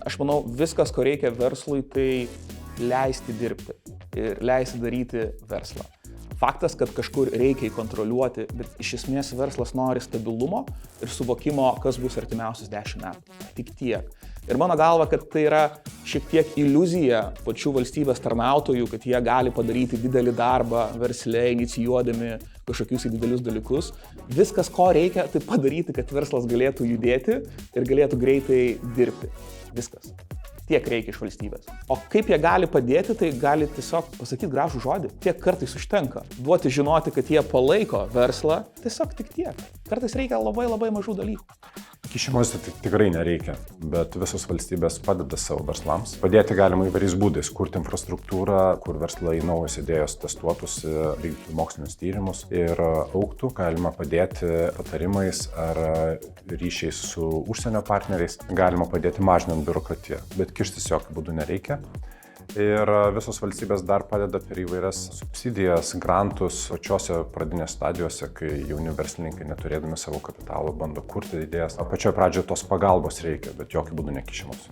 Aš manau, viskas, ko reikia verslui, tai leisti dirbti ir leisti daryti verslą. Faktas, kad kažkur reikia kontroliuoti, bet iš esmės verslas nori stabilumo ir suvokimo, kas bus artimiausius 10 metų. Tik tiek. Ir mano galva, kad tai yra šiek tiek iliuzija pačių valstybės tarnautojų, kad jie gali padaryti didelį darbą versle, inicijuodami kažkokius didelius dalykus. Viskas, ko reikia, tai padaryti, kad verslas galėtų judėti ir galėtų greitai dirbti. Viskas. Tiek reikia iš valstybės. O kaip jie gali padėti, tai gali tiesiog pasakyti gražų žodį. Tiek kartais užtenka. Duoti žinoti, kad jie palaiko verslą, tiesiog tik tiek. Kartais reikia labai mažų dalykų. Kišimosi tikrai nereikia, bet visos valstybės padeda savo verslams. Padėti galima įvairiais būdais, kurti infrastruktūrą, kur verslai naujos idėjos testuotųsi, vykdytų mokslinius tyrimus ir augtų. Galima padėti patarimais ar ryšiais su užsienio partneriais. Galima padėti mažinant biurokratiją, bet kištis jokių būdų nereikia. Ir visos valstybės dar padeda per įvairias subsidijas, grantus pačiose pradinės stadijose, kai jauni verslininkai neturėdami savo kapitalo bando kurti idėjas. Pačioje pradžioje tos pagalbos reikia, bet jokių būdų nekišimus.